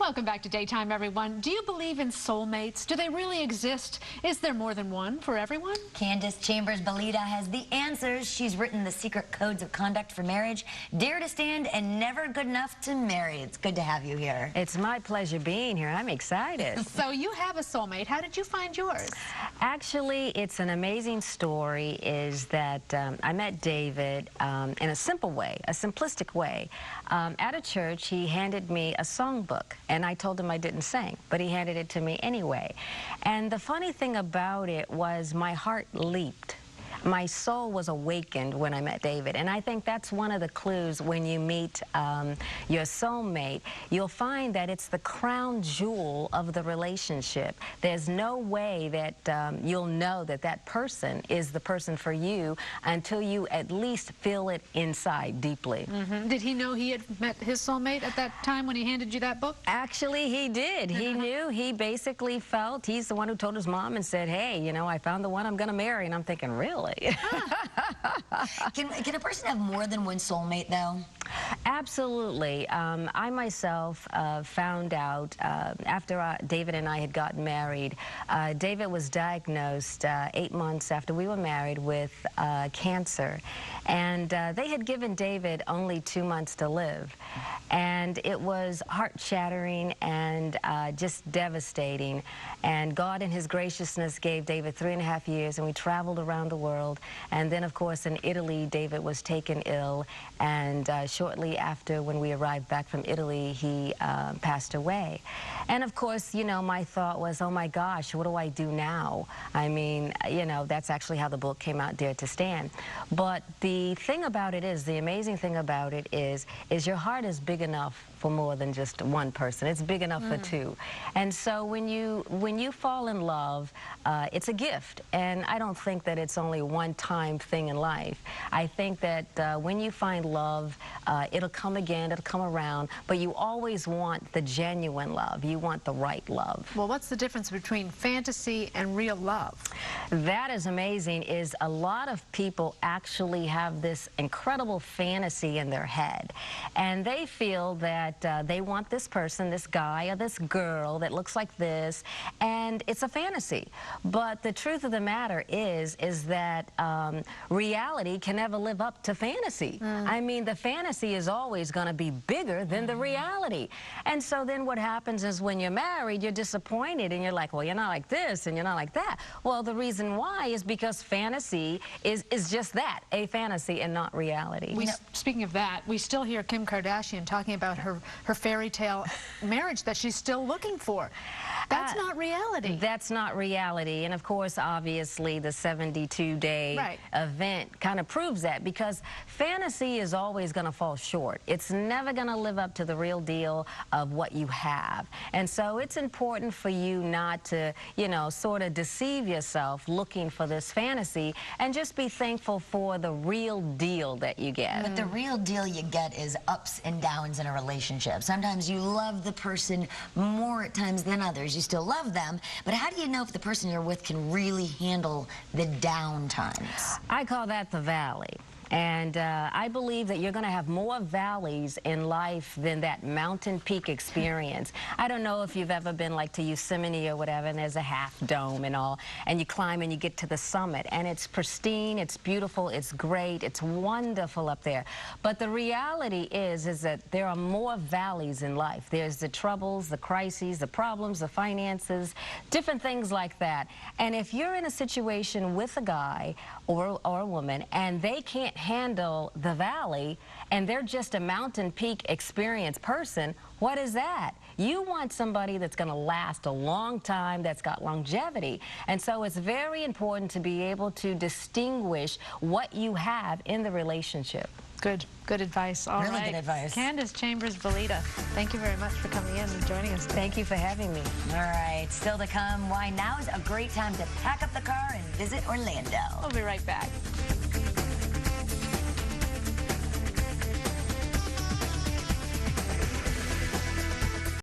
Welcome back to Daytime, everyone. Do you believe in soulmates? Do they really exist? Is there more than one for everyone? Candace Chambers-Belida has the answers. She's written The Secret Codes of Conduct for Marriage, Dare to Stand, and Never Good Enough to Marry. It's good to have you here. It's my pleasure being here. I'm excited. So you have a soulmate. How did you find yours? Actually, it's an amazing story. Is that I met David in a simple way, a simplistic way. At a church, he handed me a songbook, and I told him I didn't sing, but he handed it to me anyway. And the funny thing about it was my heart leaped. My soul was awakened when I met David, and I think that's one of the clues when you meet your soulmate. You'll find that it's the crown jewel of the relationship. There's no way that you'll know that that person is the person for you until you at least feel it inside deeply. Did he know he had met his soulmate at that time when he handed you that book? Actually, he did. He knew. He basically felt, he's the one who told his mom and said, hey, you know, I found the one I'm going to marry. And I'm thinking, really? Can a person have more than one soulmate, though? Absolutely. I myself found out after David and I had gotten married. David was diagnosed 8 months after we were married with cancer. And they had given David only 2 months to live. And it was heart-shattering and just devastating. And God in his graciousness gave David 3.5 years, and we traveled around the world. And then, of course, in Italy, David was taken ill. And shortly after, when we arrived back from Italy, he passed away. And, of course, you know, my thought was, oh, my gosh, what do I do now? I mean, you know, that's actually how the book came out, Dare to Stand. But the thing about it is, the amazing thing about it is your heart is big enough for more than just one person. It's big enough for two. And so when you fall in love, it's a gift. And I don't think that it's only a one-time thing in life. I think that when you find love, it'll come again, it'll come around, but you always want the genuine love. You want the right love. Well, what's the difference between fantasy and real love? That is amazing, is a lot of people actually have this incredible fantasy in their head. And they feel that they want this person, this guy or this girl that looks like this, and it's a fantasy. But the truth of the matter is that reality can never live up to fantasy. I mean, the fantasy is always going to be bigger than the reality. And so then what happens is when you're married, you're disappointed and you're like, well, you're not like this and you're not like that. Well, the reason why is because fantasy is just that, a fantasy and not reality. Speaking of that, we still hear Kim Kardashian talking about her fairy tale marriage that she's still looking for. That's not reality. That's not reality. And of course, obviously, the 72-day event kind of proves that, because fantasy is always going to fall short. It's never going to live up to the real deal of what you have. And so it's important for you not to, you know, sort of deceive yourself looking for this fantasy, and just be thankful for the real deal that you get. But the real deal you get is ups and downs in a relationship. Sometimes you love the person more at times than others. You still love them, but how do you know if the person you're with can really handle the down times? I call that the valley. And I believe that you're going to have more valleys in life than that mountain peak experience. I don't know if you've ever been like to Yosemite or whatever, and there's a half dome and all, and you climb and you get to the summit, and it's pristine, it's beautiful, it's great, it's wonderful up there. But the reality is that there are more valleys in life. There's the troubles, the crises, the problems, the finances, different things like that. And if you're in a situation with a guy or a woman, and they can't handle the valley, and they're just a mountain peak experience person, what is that? You want somebody that's going to last a long time, that's got longevity. And so it's very important to be able to distinguish what you have in the relationship. Good advice. All right. Really good advice. Candace Chambers-Belida, thank you very much for coming in and joining us. Thank you for having me. All right, still to come, why now is a great time to pack up the car and visit Orlando. We'll be right back.